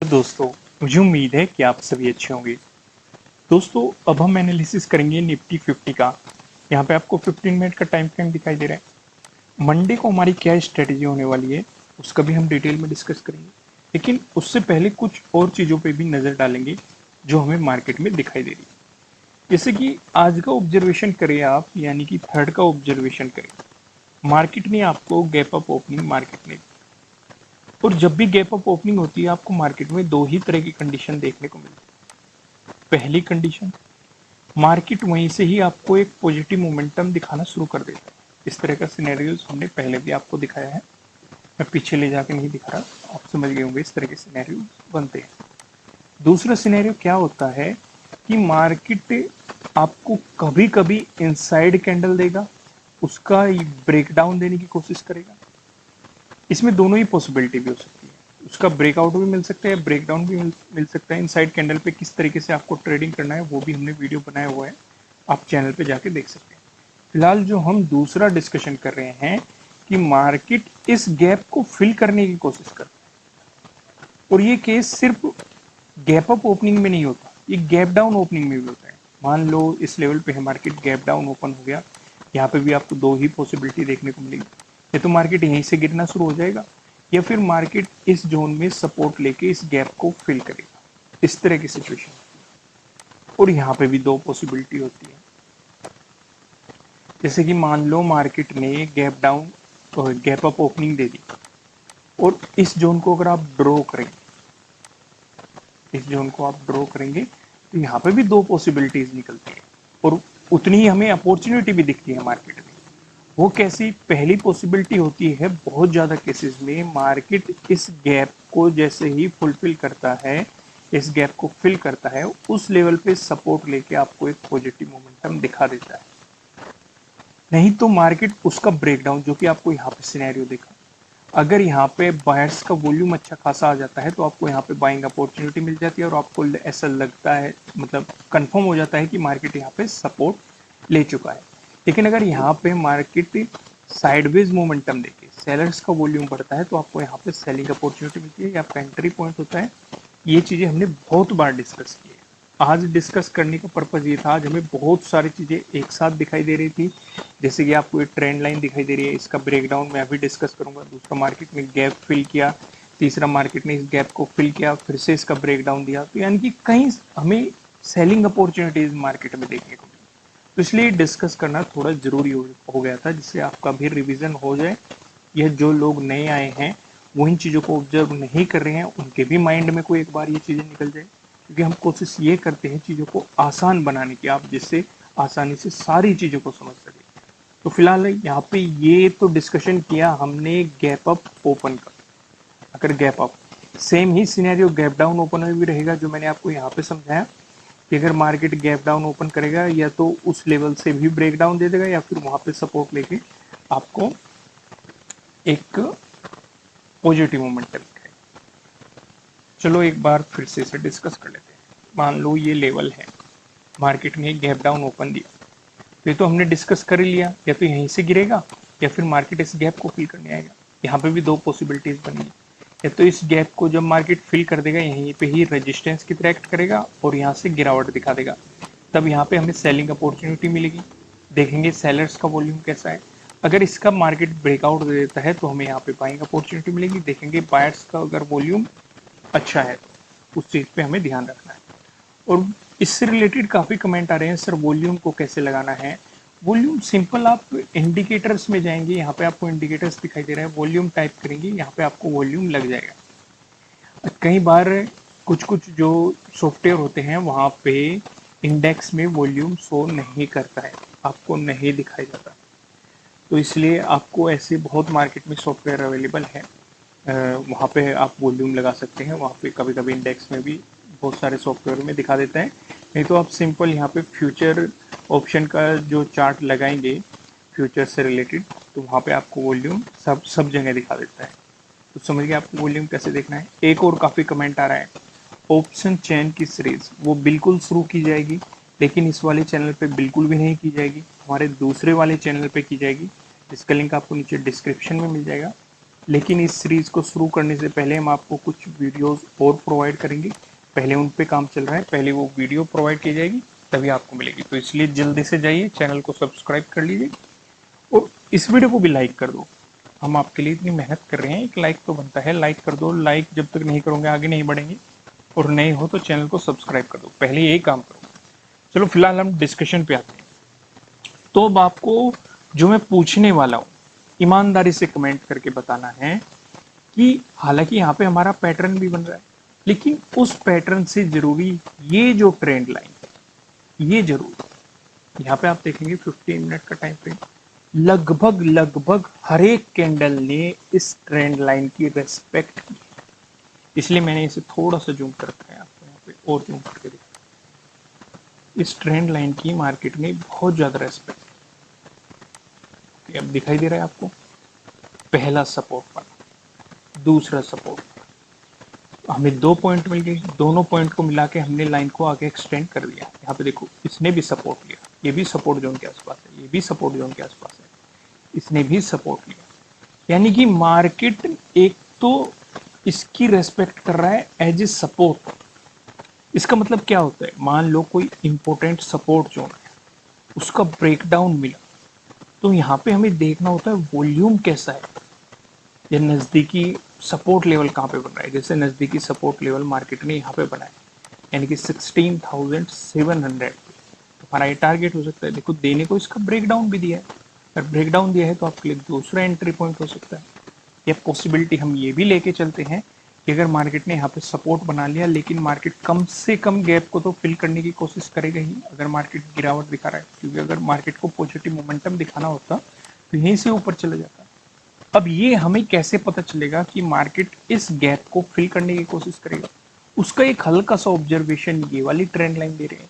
दोस्तों, मुझे उम्मीद है कि आप सभी अच्छे होंगे। दोस्तों, अब हम एनालिसिस करेंगे निफ्टी 50 का। यहाँ पे आपको 15 मिनट का टाइम फ्रेम दिखाई दे रहा है। मंडे को हमारी क्या स्ट्रेटेजी होने वाली है, उसका भी हम डिटेल में डिस्कस करेंगे। लेकिन उससे पहले कुछ और चीज़ों पे भी नज़र डालेंगे जो हमें मार्केट में दिखाई दे रही है। जैसे कि आज का ऑब्जर्वेशन करें आप, यानी कि थर्ड का ऑब्जर्वेशन करें। मार्केट ने आपको गैप अप ओपनिंग मार्केट ने, और जब भी गैप अप ओपनिंग होती है आपको मार्केट में दो ही तरह की कंडीशन देखने को मिलती है। पहली कंडीशन, मार्केट वहीं से ही आपको एक पॉजिटिव मोमेंटम दिखाना शुरू कर देता है। इस तरह का सिनेरियोज हमने पहले भी आपको दिखाया है, मैं पीछे ले जाके नहीं दिखा रहा, आप समझ गए होंगे इस तरह के सिनेरियोज बनते हैं। दूसरा सिनेरियो क्या होता है कि मार्केट आपको कभी कभी इनसाइड कैंडल देगा, उसका ब्रेकडाउन देने की कोशिश करेगा। इसमें दोनों ही पॉसिबिलिटी भी हो सकती है, उसका ब्रेकआउट भी मिल सकता है, ब्रेकडाउन भी मिल सकता है। इनसाइड कैंडल पे किस तरीके से आपको ट्रेडिंग करना है वो भी हमने वीडियो बनाया हुआ है, आप चैनल पे जाके देख सकते हैं। फिलहाल जो हम दूसरा डिस्कशन कर रहे हैं कि मार्केट इस गैप को फिल करने की कोशिश कर रहा है, और ये केस सिर्फ गैप अप ओपनिंग में नहीं होता, ये गैप डाउन ओपनिंग में भी होता है। मान लो इस लेवल पे है मार्केट, गैप डाउन ओपन हो गया, यहाँ पे भी आपको दो ही पॉसिबिलिटी देखने को मिलेगी। या तो मार्केट यहीं से गिरना शुरू हो जाएगा, या फिर मार्केट इस जोन में सपोर्ट लेके इस गैप को फिल करेगा। इस तरह की सिचुएशन, और यहाँ पे भी दो पॉसिबिलिटी होती है। जैसे कि मान लो मार्केट ने गैप डाउन और गैप अप ओपनिंग दे दी, और इस जोन को अगर आप ड्रॉ करेंगे, इस जोन को आप ड्रॉ करेंगे तो यहाँ पे भी दो पॉसिबिलिटीज निकलती है, और उतनी ही हमें अपॉर्चुनिटी भी दिखती है मार्केट में। वो कैसी? पहली पॉसिबिलिटी होती है बहुत ज़्यादा केसेस में मार्केट इस गैप को जैसे ही फुलफिल करता है, इस गैप को फिल करता है, उस लेवल पे सपोर्ट लेके आपको एक पॉजिटिव मोमेंटम दिखा देता है। नहीं तो मार्केट उसका ब्रेकडाउन, जो कि आपको यहाँ पे सिनेरियो देखा, अगर यहाँ पे बायर्स का वॉल्यूम अच्छा खासा आ जाता है तो आपको यहाँ पे बाइंग अपॉर्चुनिटी मिल जाती है, और आपको ऐसा लगता है, मतलब कंफर्म हो जाता है कि मार्केट यहाँ पे सपोर्ट ले चुका है। लेकिन अगर यहाँ पे मार्केट साइडवेज मोमेंटम देके सेलर्स का वॉल्यूम बढ़ता है तो आपको यहाँ पे सेलिंग अपॉर्चुनिटी मिलती है, या आपका एंट्री पॉइंट होता है। ये चीज़ें हमने बहुत बार डिस्कस की है। आज डिस्कस करने का पर्पज़ ये था, आज हमें बहुत सारी चीज़ें एक साथ दिखाई दे रही थी। जैसे कि आपको एक ट्रेंड लाइन दिखाई दे रही है, इसका ब्रेकडाउन मैं अभी डिस्कस करूंगा। दूसरा, मार्केट ने गैप फिल किया। तीसरा, मार्केट ने इस गैप को फिल किया, फिर से इसका ब्रेकडाउन दिया। तो यानी कि कहीं हमें सेलिंग अपॉर्चुनिटीज मार्केट में देखने को मिली। तो इसलिए डिस्कस करना थोड़ा जरूरी हो गया था, जिससे आपका भी रिविजन हो जाए। यह जो लोग नए आए हैं वो इन चीज़ों को ऑब्जर्व नहीं कर रहे हैं, उनके भी माइंड में कोई एक बार ये चीज़ें निकल जाए। क्योंकि हम कोशिश ये करते हैं चीज़ों को आसान बनाने की, आप जिससे आसानी से सारी चीज़ों को समझ सकें। तो फिलहाल यहाँ पे ये तो डिस्कशन किया हमने गैप अप ओपन का। अगर गैप अप, सेम ही सिनेरियो गैप डाउन ओपन में भी रहेगा, जो मैंने आपको यहाँ पे समझाया कि अगर मार्केट गैप डाउन ओपन करेगा या तो उस लेवल से भी ब्रेक डाउन दे देगा, या फिर वहां पे सपोर्ट लेके आपको एक पॉजिटिव मोमेंटम दिखाएगा। चलो एक बार फिर से इसे डिस्कस कर लेते हैं। मान लो ये लेवल है, मार्केट ने गैप डाउन ओपन दिया, ये तो हमने डिस्कस कर ही लिया, या तो यहीं से गिरेगा या फिर मार्केट इस गैप को फिल करने आएगा। यहाँ पे भी दो पॉसिबिलिटीज बनी है, या तो इस गैप को जब मार्केट फिल कर देगा यहीं पे ही रेजिस्टेंस की तरह एक्ट करेगा और यहाँ से गिरावट दिखा देगा, तब यहाँ पे हमें सेलिंग अपॉर्चुनिटी मिलेगी। देखेंगे सेलर्स का वॉल्यूम कैसा है। अगर इसका मार्केट ब्रेकआउट दे देता है तो हमें यहाँ पे बाइंग अपॉर्चुनिटी मिलेगी। देखेंगे बायर्स का अगर वॉल्यूम अच्छा है, उस चीज़ पे हमें ध्यान रखना है। और इससे रिलेटेड काफ़ी कमेंट आ रहे हैं, सर वॉल्यूम को कैसे लगाना है। वॉल्यूम सिंपल, आप इंडिकेटर्स में जाएंगे, यहाँ पे आपको इंडिकेटर्स दिखाई दे रहा है, वॉल्यूम टाइप करेंगे, यहाँ पे आपको वॉल्यूम लग जाएगा। कई बार कुछ कुछ जो सॉफ्टवेयर होते हैं वहाँ पे इंडेक्स में वॉल्यूम शो नहीं करता है, आपको नहीं दिखाई जाता। तो इसलिए आपको ऐसे बहुत मार्केट में सॉफ्टवेयर अवेलेबल है, वहाँ पे आप वॉल्यूम लगा सकते हैं। वहाँ पे कभी कभी इंडेक्स में भी बहुत सारे सॉफ्टवेयर में दिखा देता है। नहीं तो आप सिंपल यहाँ पे फ्यूचर ऑप्शन का जो चार्ट लगाएंगे फ्यूचर से रिलेटेड, तो वहाँ पे आपको वॉल्यूम सब जगह दिखा देता है। तो समझ गए आपको वॉल्यूम कैसे देखना है। एक और काफ़ी कमेंट आ रहा है, ऑप्शन चेन की सीरीज वो बिल्कुल शुरू की जाएगी, लेकिन इस वाले चैनल पे बिल्कुल भी नहीं की जाएगी, हमारे दूसरे वाले चैनल पे की जाएगी। इसका लिंक आपको नीचे डिस्क्रिप्शन में मिल जाएगा। लेकिन इस सीरीज को शुरू करने से पहले हम आपको कुछ वीडियोस और प्रोवाइड करेंगे। पहले उन पे काम चल रहा है, पहले वो वीडियो प्रोवाइड की जाएगी तभी आपको मिलेगी। तो इसलिए जल्दी से जाइए, चैनल को सब्सक्राइब कर लीजिए और इस वीडियो को भी लाइक कर दो। हम आपके लिए इतनी मेहनत कर रहे हैं, एक लाइक तो बनता है। लाइक कर दो, लाइक जब तक नहीं करोगे आगे नहीं बढ़ेंगे। और नए हो तो चैनल को सब्सक्राइब कर दो, पहले यही काम करो। चलो फिलहाल हम डिस्कशन पे आते हैं। तो अब आपको जो मैं पूछने वाला हूँ ईमानदारी से कमेंट करके बताना है कि हालांकि यहाँ पे हमारा पैटर्न भी बन रहा है, लेकिन उस पैटर्न से जरूरी ये जो ट्रेंड लाइन है ये जरूर। यहाँ पे आप देखेंगे 15 मिनट का टाइम फ्रेम, लगभग लगभग हर एक कैंडल ने इस ट्रेंड लाइन की रेस्पेक्ट की। इसलिए मैंने इसे थोड़ा सा जूम कर रखा है, आपको यहाँ पे और जूम करके दिखा। इस ट्रेंड लाइन की मार्केट ने बहुत ज्यादा रेस्पेक्ट। अब दिखाई दे रहा है आपको, पहला सपोर्ट बना, दूसरा सपोर्ट, हमें 2 पॉइंट मिल गए, दोनों पॉइंट को मिला के हमने लाइन को आगे एक्सटेंड कर दिया। यहाँ पे देखो इसने भी सपोर्ट लिया, ये भी सपोर्ट जोन के आसपास है, ये भी सपोर्ट जोन के आसपास है, इसने भी सपोर्ट लिया। यानी कि मार्केट एक तो इसकी रेस्पेक्ट कर रहा है एज ए सपोर्ट। इसका मतलब क्या होता है, मान लो कोई इंपॉर्टेंट सपोर्ट जोन है, उसका ब्रेकडाउन मिला, तो यहाँ पे हमें देखना होता है वॉल्यूम कैसा है या नजदीकी सपोर्ट लेवल कहाँ पे बन रहा है। जैसे नजदीकी सपोर्ट लेवल मार्केट ने यहाँ पे बनाया, यानी कि 16,700 तो हमारा ये टारगेट हो सकता है। देखो देने को इसका ब्रेकडाउन भी दिया है, अगर ब्रेकडाउन दिया है तो आपके लिए दूसरा एंट्री पॉइंट हो सकता है। या पॉसिबिलिटी हम ये भी लेके चलते हैं कि अगर मार्केट ने यहाँ पे सपोर्ट बना लिया, लेकिन मार्केट कम से कम गैप को तो फिल करने की कोशिश करेगा ही अगर मार्केट गिरावट दिखा रहा है, क्योंकि अगर मार्केट को पॉजिटिव मोमेंटम दिखाना होता तो यहीं से ऊपर चला जाता। अब ये हमें कैसे पता चलेगा कि मार्केट इस गैप को फिल करने की कोशिश करेगा, उसका एक हल्का सा ऑब्जर्वेशन ये वाली ट्रेंड लाइन दे रहे हैं,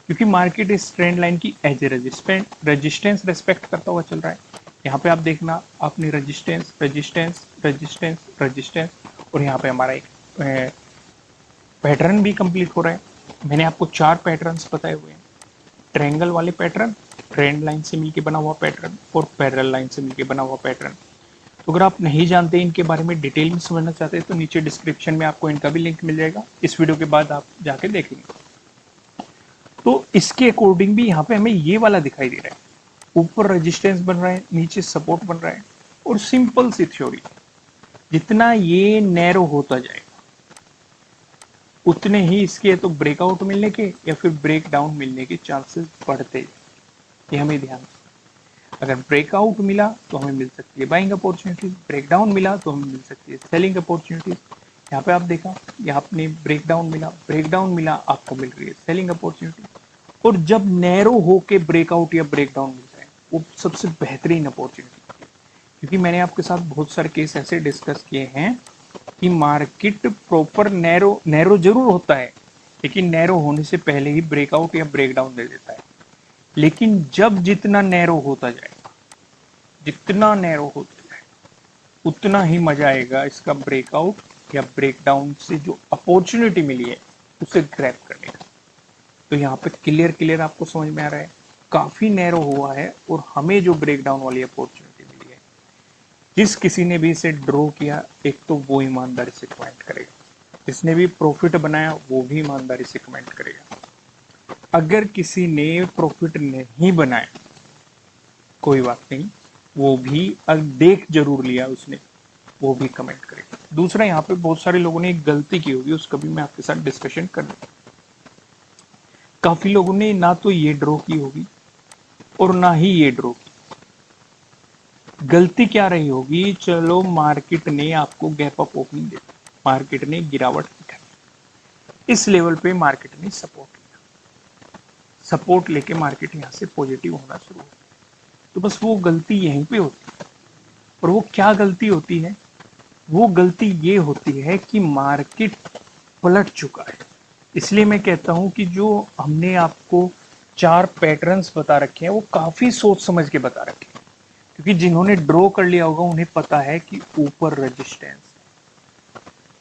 क्योंकि मार्केट इस ट्रेंड लाइन की एज ए रेजिस्टेंस रेस्पेक्ट करता हुआ चल रहा है। यहाँ पे आप देखना, आपने रेजिस्टेंस रेजिस्टेंस रेजिस्टेंस रेजिस्टेंस और यहाँ पे हमारा एक पैटर्न भी कंप्लीट हो रहा है। मैंने आपको 4 पैटर्न्स बताए हुए हैं, ट्रायंगल वाले पैटर्न, ट्रेंड लाइन से मिलकर बना हुआ पैटर्न और पैरेलल लाइन से मिलकर बना हुआ पैटर्न। तो अगर आप नहीं जानते इनके बारे में, डिटेल में समझना चाहते हैं, तो नीचे डिस्क्रिप्शन में आपको इनका भी लिंक मिल जाएगा, इस वीडियो के बाद आप जाके देखेंगे। तो इसके अकॉर्डिंग भी यहाँ पे हमें ये वाला दिखाई दे रहा है, ऊपर रेजिस्टेंस बन रहा है, नीचे सपोर्ट बन रहा है। और सिंपल सी थ्योरी, जितना ये नैरो होता जाएगा उतने ही इसके तो ब्रेकआउट मिलने के या फिर ब्रेक डाउन मिलने के चांसेस बढ़ते, ये हमें ध्यान। अगर ब्रेकआउट मिला तो हमें मिल सकती है बाइंग अपॉर्चुनिटीज, ब्रेकडाउन मिला तो हमें मिल सकती है सेलिंग अपॉर्चुनिटीज। यहाँ पे आप देखा, यहाँ आपने ब्रेकडाउन मिला आपको मिल रही है सेलिंग अपॉर्चुनिटी। और जब नैरो होके ब्रेकआउट या ब्रेकडाउन मिलता है वो सबसे बेहतरीन अपॉर्चुनिटी, क्योंकि मैंने आपके साथ बहुत सारे केस ऐसे डिस्कस किए हैं कि मार्केट प्रॉपर नैरो नैरो जरूर होता है, लेकिन नैरो होने से पहले ही ब्रेकआउट या ब्रेकडाउन दे देता है। लेकिन जब जितना नैरो होता जाएगा, जितना नैरो होता जाए उतना ही मजा आएगा इसका ब्रेकआउट या ब्रेकडाउन से जो अपॉर्चुनिटी मिली है उसे ग्रैब करने का। तो यहाँ पे क्लियर क्लियर आपको समझ में आ रहा है, काफी नैरो हुआ है और हमें जो ब्रेकडाउन वाली अपॉर्चुनिटी मिली है, जिस किसी ने भी इसे ड्रॉ किया एक तो वो ईमानदारी से कमेंट करेगा, जिसने भी प्रॉफिट बनाया वो भी ईमानदारी से कमेंट करेगा। अगर किसी ने प्रॉफिट नहीं बनाया कोई बात नहीं, वो भी देख जरूर लिया उसने, वो भी कमेंट करेगा। दूसरा, यहाँ पे बहुत सारे लोगों ने एक गलती की होगी, उसका भी मैं आपके साथ डिस्कशन कर लूँ। काफी लोगों ने ना तो ये ड्रॉ की होगी और ना ही ये ड्रॉ की। गलती क्या रही होगी, चलो मार्केट ने आपको गैप अप ओपनिंग दी, मार्केट ने गिरावट दिखाई, इस लेवल पे मार्केट ने सपोर्ट लिया, सपोर्ट लेके मार्केट यहाँ से पॉजिटिव होना शुरू हो, तो बस वो गलती यहीं पे होती है। और वो क्या गलती होती है, वो गलती ये होती है कि मार्केट पलट चुका है। इसलिए मैं कहता हूं कि जो हमने आपको 4 पैटर्न्स बता रखे हैं वो काफी सोच समझ के बता रखे हैं, क्योंकि जिन्होंने ड्रॉ कर लिया होगा उन्हें पता है कि ऊपर रेजिस्टेंस,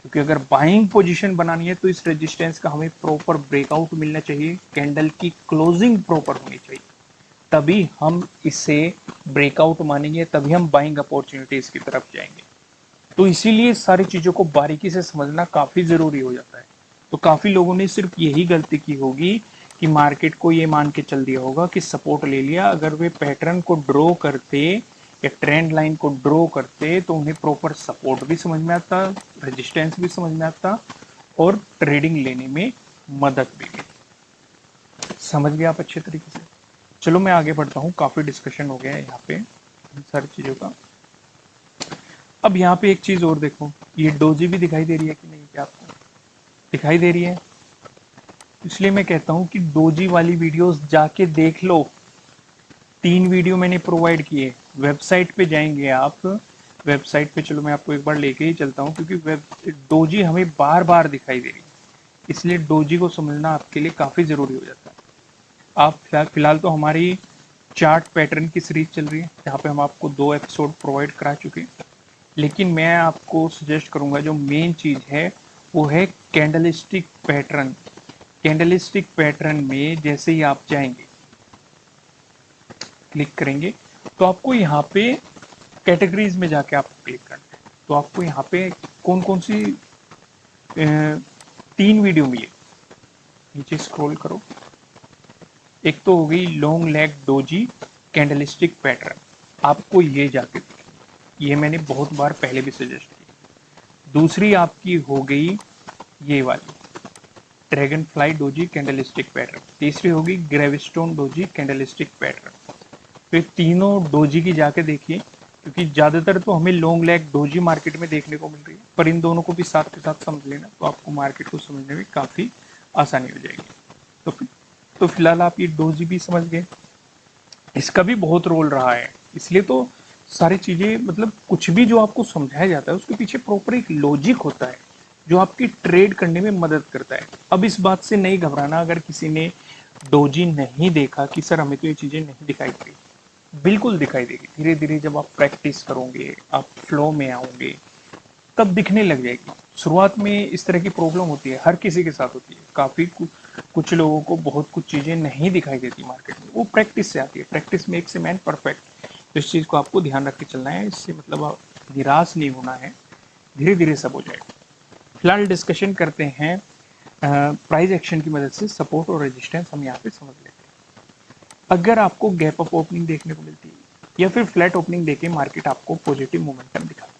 क्योंकि अगर बाइंग पोजीशन बनानी है तो इस रेजिस्टेंस का हमें प्रॉपर ब्रेकआउट मिलना चाहिए, कैंडल की क्लोजिंग प्रॉपर होनी चाहिए, तभी हम इसे ब्रेकआउट मानेंगे, तभी हम बाइंग अपॉर्चुनिटीज की तरफ जाएंगे। तो इसीलिए सारी चीजों को बारीकी से समझना काफी जरूरी हो जाता है। तो काफी लोगों ने सिर्फ यही गलती की होगी कि मार्केट को ये मान के चल दिया होगा कि सपोर्ट ले लिया। अगर वे पैटर्न को ड्रॉ करते या ट्रेंड लाइन को ड्रॉ करते तो उन्हें प्रॉपर सपोर्ट भी समझ में आता, रेजिस्टेंस भी समझ में आता और ट्रेडिंग लेने में मदद भी मिली। समझ गए आप अच्छे तरीके से? चलो मैं आगे बढ़ता हूँ, काफी डिस्कशन हो गया है यहाँ पे इन सारी चीजों का। अब यहाँ पे एक चीज और देखो, ये डोजी भी दिखाई दे रही है कि नहीं, क्या आपको दिखाई दे रही है? इसलिए मैं कहता हूँ कि डोजी वाली वीडियोस जाके देख लो। 3 वीडियो मैंने प्रोवाइड किए, वेबसाइट पे जाएंगे आप, वेबसाइट पे चलो मैं आपको एक बार लेके ही चलता हूँ, क्योंकि वेब डोजी हमें बार बार दिखाई दे रही है, इसलिए डोजी को समझना आपके लिए काफी जरूरी हो जाता है। आप फिलहाल तो हमारी चार्ट पैटर्न की सीरीज चल रही है, जहाँ पे हम आपको 2 एपिसोड प्रोवाइड करा चुके हैं। लेकिन मैं आपको सजेस्ट करूंगा, जो मेन चीज है वो है कैंडलस्टिक पैटर्न। कैंडलस्टिक पैटर्न में जैसे ही आप जाएंगे, क्लिक करेंगे, तो आपको यहाँ पे कैटेगरीज में जाके आपको क्लिक करना है। तो आपको यहाँ पे कौन कौन सी 3 वीडियो मिले, नीचे स्क्रॉल करो। एक तो हो गई long leg doji candlestick pattern, आपको ये जाके, ये मैंने बहुत बार पहले भी सजेस्ट की। दूसरी आपकी हो गई ये वाली dragon fly doji candlestick pattern. तीसरी होगी ग्रेविस्टोन डोजी कैंडलस्टिक पैटर्न। तो ये तीनों डोजी की जाके देखिए, क्योंकि ज्यादातर तो हमें लॉन्ग लेग डोजी मार्केट में देखने को मिल रही है, पर इन दोनों को भी साथ के साथ समझ लेना, तो आपको मार्केट को समझने में काफी आसानी हो जाएगी। तो फिलहाल आप ये डोजी भी समझ गए, इसका भी बहुत रोल रहा है। इसलिए तो सारी चीजें, मतलब कुछ भी जो आपको समझाया जाता है उसके पीछे प्रॉपर एक लॉजिक होता है जो आपकी ट्रेड करने में मदद करता है। अब इस बात से नहीं घबराना अगर किसी ने डोजी नहीं देखा कि सर हमें तो ये चीजें नहीं दिखाई दे रही, बिल्कुल दिखाई देगी। धीरे धीरे जब आप प्रैक्टिस करोगे, आप फ्लो में आओगे, तब दिखने लग जाएगी। शुरुआत में इस तरह की प्रॉब्लम होती है, हर किसी के साथ होती है। काफी कुछ लोगों को बहुत कुछ चीजें नहीं दिखाई देती मार्केट में, वो प्रैक्टिस से आती है। Practice makes a man perfect. तो इस चीज को आपको ध्यान रख के चलना है, इससे मतलब आप निराश नहीं होना है, धीरे धीरे सब हो जाएगा। फिलहाल डिस्कशन करते हैं प्राइस एक्शन की मदद से सपोर्ट और रेजिस्टेंस हम यहाँ पे समझ लेते हैं। अगर आपको गैप अप ओपनिंग देखने को मिलती है या फिर फ्लैट ओपनिंग देके मार्केट आपको पॉजिटिव मोमेंटम दिखाता है,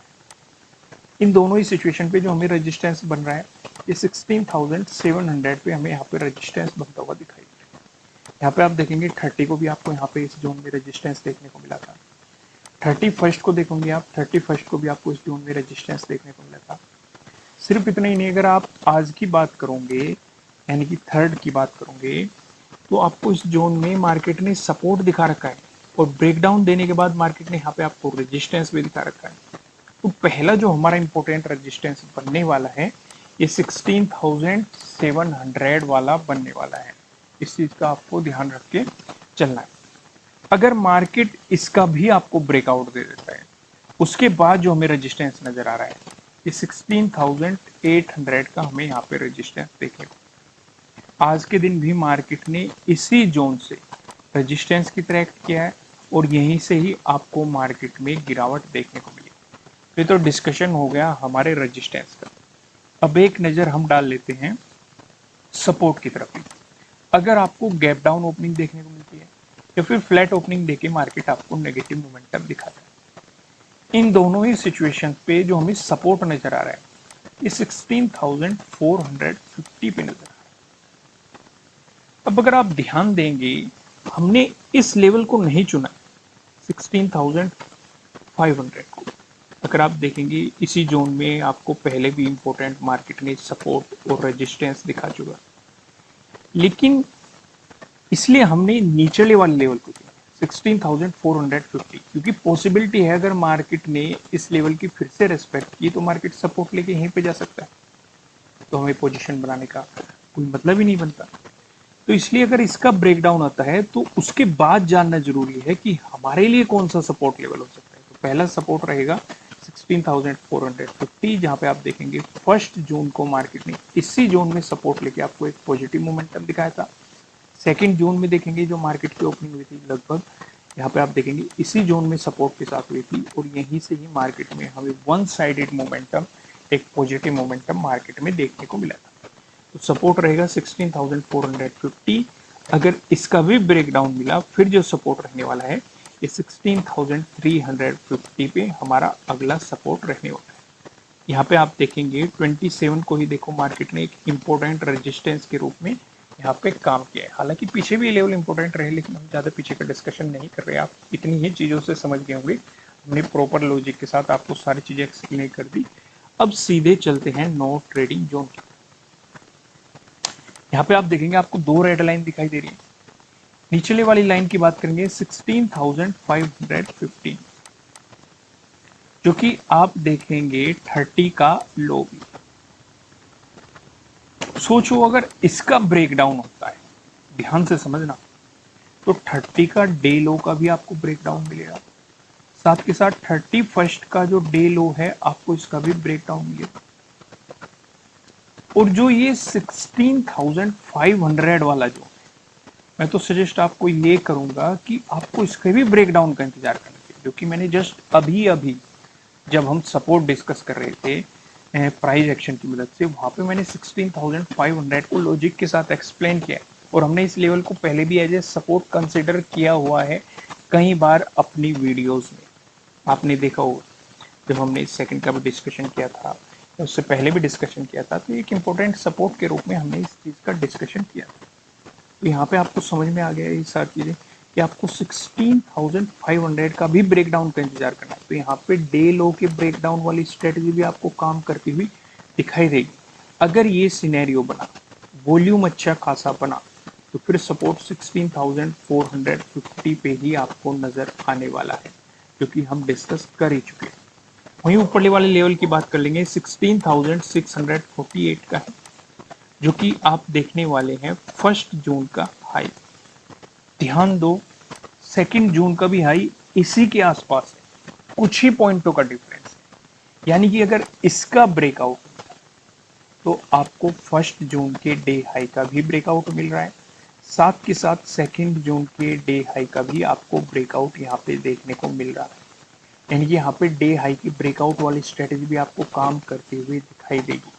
इन दोनों ही सिचुएशन पे जो हमें रेजिस्टेंस बन रहा है, ये 16,700 पे हमें यहाँ पे रेजिस्टेंस बनता हुआ दिखाई दे रहा है। यहाँ पे आप देखेंगे 30 को भी आपको यहाँ पे इस जोन में रेजिस्टेंस देखने को मिला था। 31st को देखोगे आप, 31st को भी आपको इस जोन में रेजिस्टेंस देखने को मिला था। सिर्फ इतना ही नहीं, अगर आप आज की बात करोगे, यानी कि 3rd की बात करोगे, तो आपको इस जोन में मार्केट ने सपोर्ट दिखा रखा है और ब्रेकडाउन देने के बाद मार्केट ने यहाँ पे आपको रेजिस्टेंस भी दिखा रखा है। तो पहला जो हमारा इंपॉर्टेंट रेजिस्टेंस बनने वाला है, ये 16,700 वाला बनने वाला है। इस चीज का आपको ध्यान रख के चलना है। अगर मार्केट इसका भी आपको ब्रेकआउट दे देता है, उसके बाद जो हमें रेजिस्टेंस नजर आ रहा है, ये 16,800 का हमें यहाँ पे रेजिस्टेंस देखने को। आज के दिन भी मार्केट ने इसी जोन से रेजिस्टेंस की तरह एक्ट किया है और यहीं से ही आपको मार्केट में गिरावट देखने को मिली। ये तो डिस्कशन हो गया हमारे रेजिस्टेंस का। अब एक नजर हम डाल लेते हैं सपोर्ट की तरफ। अगर आपको गैप डाउन ओपनिंग देखने को मिलती है या फिर फ्लैट ओपनिंग देके मार्केट आपको नेगेटिव मोमेंटम दिखाता है, इन दोनों ही सिचुएशन पे जो हमें सपोर्ट नजर आ रहा है, ये 16,450 पे नजर आ रहा है। अब अगर आप ध्यान देंगे, हमने इस लेवल को नहीं चुना, 16,500 को। अगर आप देखेंगे इसी जोन में आपको पहले भी इंपॉर्टेंट मार्केट ने सपोर्ट और रेजिस्टेंस दिखा चुका, लेकिन इसलिए हमने निचले वाले लेवल को चुना 16,450, क्योंकि पॉसिबिलिटी है अगर मार्केट ने इस लेवल की फिर से रेस्पेक्ट की तो मार्केट सपोर्ट लेके यहीं पे जा सकता है, तो हमें पोजीशन बनाने का कोई मतलब ही नहीं बनता। तो इसलिए अगर इसका ब्रेकडाउन आता है तो उसके बाद जानना जरूरी है कि हमारे लिए कौन सा सपोर्ट लेवल हो सकता है। तो पहला सपोर्ट रहेगा 16,450, जहां पे आप देखेंगे 1st जून को मार्केट ने इसी जोन में सपोर्ट लेके आपको एक पॉजिटिव मोमेंटम दिखाया था। 2nd जून में देखेंगे जो मार्केट की ओपनिंग हुई थी लगभग यहाँ पे आप देखेंगे इसी जोन में सपोर्ट के साथ हुई थी और यहीं से ही मार्केट में हमें वन साइडेड मोमेंटम, एक पॉजिटिव मोमेंटम मार्केट में देखने को मिला था। तो सपोर्ट रहेगा 16,450। अगर इसका भी ब्रेकडाउन मिला फिर जो सपोर्ट रहने वाला है ये 16,350 पे हमारा अगला सपोर्ट रहने वाला है। यहाँ पे आप देखेंगे 27 को ही देखो मार्केट ने एक इम्पोर्टेंट रेजिस्टेंस के रूप में यहाँ पे काम किया है। हालांकि पीछे भी लेवल इंपॉर्टेंट रहे लेकिन हम ज़्यादा पीछे का डिस्कशन नहीं कर रहे। आप इतनी ही चीज़ों से समझ गए होंगे, हमने प्रॉपर लॉजिक के साथ आपको सारी चीज़ें एक्सप्लेन कर दी। अब सीधे चलते हैं नो ट्रेडिंग जोन की। यहाँ पे आप देखेंगे आपको दो रेड लाइन दिखाई दे रही है। निचले वाली लाइन की बात करेंगे 16,515, जो कि आप देखेंगे 30 का लो भी। सोचो अगर इसका ब्रेकडाउन होता है, ध्यान से समझना, तो 30 का डे लो का भी आपको ब्रेकडाउन मिलेगा, साथ के साथ 31 का जो डे लो है आपको इसका भी ब्रेकडाउन मिलेगा। और जो ये 16,500 वाला जो, मैं तो सजेस्ट आपको ये करूंगा कि आपको इसके भी ब्रेकडाउन का इंतजार करना चाहिए, जो कि मैंने जस्ट अभी अभी जब हम सपोर्ट डिस्कस कर रहे थे प्राइस एक्शन की मदद से, वहां पे मैंने 16,500 को लॉजिक के साथ एक्सप्लेन किया और हमने इस लेवल को पहले भी एज ए सपोर्ट कंसिडर किया हुआ है कई बार अपनी वीडियोस में। आपने देखा होगा जब हमने इस सेकंड का भी डिस्कशन किया था, उससे पहले भी डिस्कशन किया था, तो एक इम्पोर्टेंट सपोर्ट के रूप में हमने इस चीज़ का डिस्कशन किया था। तो यहाँ पे आपको समझ में आ गया ये सारी चीज़ें कि आपको 16,500 का भी ब्रेकडाउन का इंतजार करना है। तो यहाँ पे डे लो के ब्रेकडाउन वाली स्ट्रेटजी भी आपको काम करती हुई दिखाई देगी। अगर ये सिनेरियो बना, वॉल्यूम अच्छा खासा बना, तो फिर सपोर्ट 16,450 पे ही आपको नजर आने वाला है, जो कि हम डिस्कस कर ही चुके हैं। वहीं ऊपरले वाले लेवल की बात कर लेंगे 16,648 का है, जो कि आप देखने वाले हैं 1 जून का हाई। ध्यान दो, 2 जून का भी हाई इसी के आसपास है, कुछ ही पॉइंटों का डिफरेंस है। यानी कि अगर इसका ब्रेकआउट तो आपको 1 जून के डे हाई का भी ब्रेकआउट मिल रहा है, साथ के साथ 2 जून के डे हाई का भी आपको ब्रेकआउट यहाँ पे देखने को मिल रहा है। यानी कि यहाँ पे डे हाई की ब्रेकआउट वाली स्ट्रेटेजी भी आपको काम करते हुए दिखाई देगी।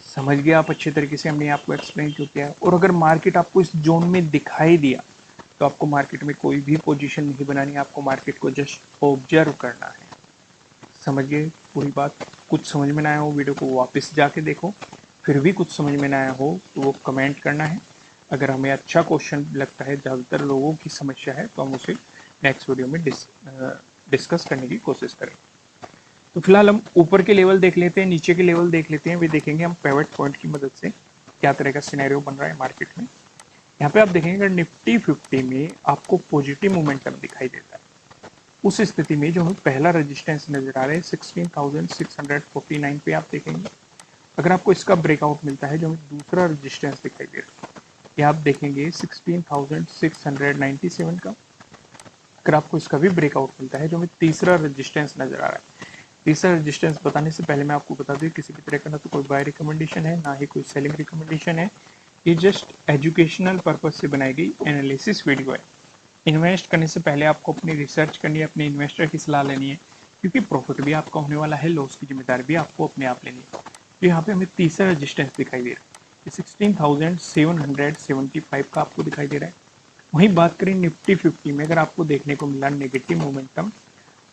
समझ गए आप अच्छे तरीके से, हमने आपको एक्सप्लेन क्यों किया है। और अगर मार्केट आपको इस जोन में दिखाई दिया तो आपको मार्केट में कोई भी पोजीशन नहीं बनानी, आपको मार्केट को जस्ट ऑब्जर्व करना है। समझ गए पूरी बात? कुछ समझ में ना आया हो वीडियो को वापस जाके देखो, फिर भी कुछ समझ में ना आया हो तो वो कमेंट करना है। अगर हमें अच्छा क्वेश्चन लगता है, ज़्यादातर लोगों की समस्या है, तो हम उसे नेक्स्ट वीडियो में डिस्कस करने की कोशिश करें। तो फिलहाल हम ऊपर के लेवल देख लेते हैं, नीचे के लेवल देख लेते हैं, वे देखेंगे हम पिवट पॉइंट की मदद से क्या तरह का सिनेरियो बन रहा है मार्केट में। यहाँ पे आप देखेंगे अगर निफ्टी 50 में आपको पॉजिटिव मोमेंटम दिखाई देता है, उस स्थिति में जो हमें पहला रेजिस्टेंस नजर आ रहा है 16,649 पे आप देखेंगे। अगर आपको इसका ब्रेकआउट मिलता है, जो हमें दूसरा रेजिस्टेंस दिखाई दे रहा है, ये आप देखेंगे 16,697 का। अगर आपको इसका भी ब्रेकआउट मिलता है, जो हमें तीसरा रेजिस्टेंस नजर आ रहा है। तीसरा रेजिस्टेंस बताने से पहले मैं आपको बता दूं किसी भी तरह का ना तो कोई बाय रिकमेंडेशन है, ना ही कोई सेलिंग रिकमेंडेशन है। ये जस्ट एजुकेशनल पर्पज से बनाई गई एनालिसिस वीडियो है। इन्वेस्ट करने से पहले आपको अपनी रिसर्च करनी है, अपने इन्वेस्टर की सलाह लेनी है, क्योंकि प्रॉफिट भी आपका होने वाला है, लॉस की जिम्मेदारी भी आपको अपने आप लेनी है। तो यहाँ पे हमें तीसरा रेजिस्टेंस दिखाई दे रहा है, 16,775 का आपको दिखाई दे रहा है। वहीं बात करें निफ्टी 50 में, अगर आपको देखने को मिला नेगेटिव मोमेंटम,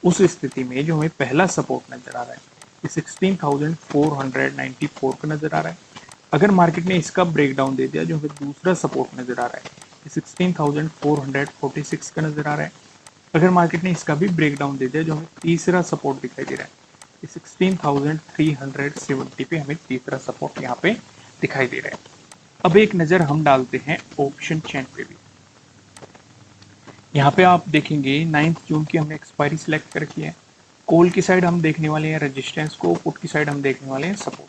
उस स्थिति में जो हमें पहला सपोर्ट नजर आ रहा है ये 16,494 का नजर आ रहा है। अगर मार्केट ने इसका ब्रेकडाउन दे दिया, जो हमें दूसरा सपोर्ट नजर आ रहा है ये 16,446 का नजर आ रहा है। अगर मार्केट ने इसका भी ब्रेकडाउन दे दिया, जो हमें तीसरा सपोर्ट दिखाई दे रहा है ये 16,370 पे हमें तीसरा सपोर्ट यहाँ पे दिखाई दे रहा है। अब एक नजर हम डालते हैं ऑप्शन चेन पे भी। यहाँ पे आप देखेंगे 9 जून की हमने एक्सपायरी सिलेक्ट कर रखी है। कॉल की साइड हम देखने वाले हैं रेजिस्टेंस को, पुट की साइड हम देखने वाले हैं सपोर्ट को।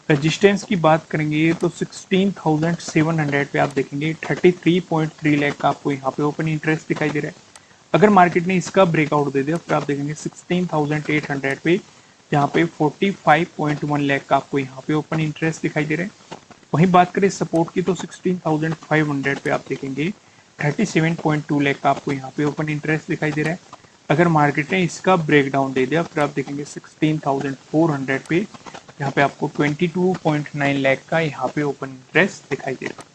रेजिस्टेंस की बात करेंगे तो 16,700 पे आप देखेंगे 33.3 लाख का आपको यहाँ पे ओपन इंटरेस्ट दिखाई दे रहा है। अगर मार्केट ने इसका ब्रेकआउट दे दिया फिर आप देखेंगे 16,800 पे, जहाँ पे 45.1 लाख का आपको यहाँ पे ओपन इंटरेस्ट दिखाई दे रहा है। वहीं बात करें सपोर्ट की तो 16,500 पे आप देखेंगे 37.2 लाख का आपको यहाँ पे ओपन इंटरेस्ट दिखाई दे रहा है। अगर मार्केट ने इसका ब्रेकडाउन दे दिया फिर आप देखेंगे 16,400 पे यहाँ पे आपको 22.9 लाख का यहाँ पे ओपन इंटरेस्ट दिखाई दे रहा है।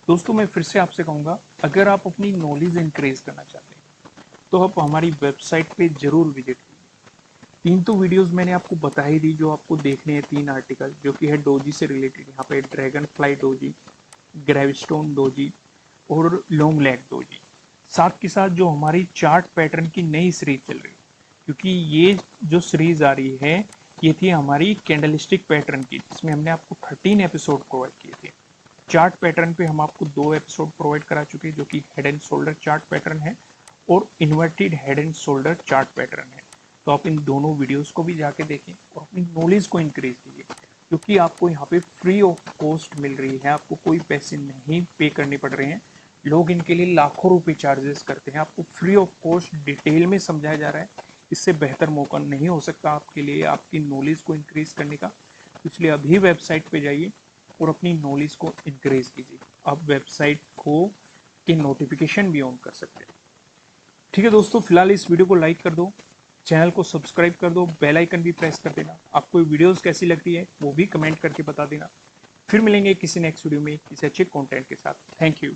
दोस्तों मैं फिर से आपसे कहूँगा, अगर आप अपनी नॉलेज इंक्रीज करना चाहते हैं तो आप हमारी वेबसाइट पे जरूर विजिट कीजिए। 3 तो वीडियोस मैंने आपको बता ही दी जो आपको देखने हैं, 3 आर्टिकल जो कि है डोजी से रिलेटेड। यहाँ पे ड्रैगन फ्लाई डोजी, ग्रेविस्टोन डोजी और लॉन्ग लैग डोजी। साथ के साथ जो हमारी चार्ट पैटर्न की नई सीरीज चल रही है, क्योंकि ये जो सीरीज आ रही है ये थी हमारी कैंडलस्टिक पैटर्न की, जिसमें हमने आपको 13 एपिसोड प्रोवाइड किए थे। चार्ट पैटर्न पे हम आपको 2 एपिसोड प्रोवाइड करा चुके हैं जो कि head and shoulder chart pattern है और inverted head and shoulder chart pattern है। तो आप इन दोनों वीडियोस को भी जाके देखें और अपनी नॉलेज को इंक्रीज कीजिए, क्योंकि आपको यहाँ पे फ्री ऑफ कॉस्ट मिल रही है। आपको कोई पैसे नहीं पे करने पड़ रहे हैं। लोग इनके लिए लाखों रुपए चार्जेस करते हैं, आपको फ्री ऑफ कॉस्ट डिटेल में समझाया जा रहा है। इससे बेहतर मौका नहीं हो सकता आपके लिए आपकी नॉलेज को इंक्रीज करने का। इसलिए अभी वेबसाइट पे जाइए और अपनी नॉलेज को इंक्रीज कीजिए। आप वेबसाइट को के नोटिफिकेशन भी ऑन कर सकते हैं। ठीक है दोस्तों, फिलहाल इस वीडियो को लाइक कर दो, चैनल को सब्सक्राइब कर दो, बेल आइकन भी प्रेस कर देना। आपको वीडियोस कैसी लगती है वो भी कमेंट करके बता देना। फिर मिलेंगे किसी नेक्स्ट वीडियो में किसी अच्छे कंटेंट के साथ। Thank you.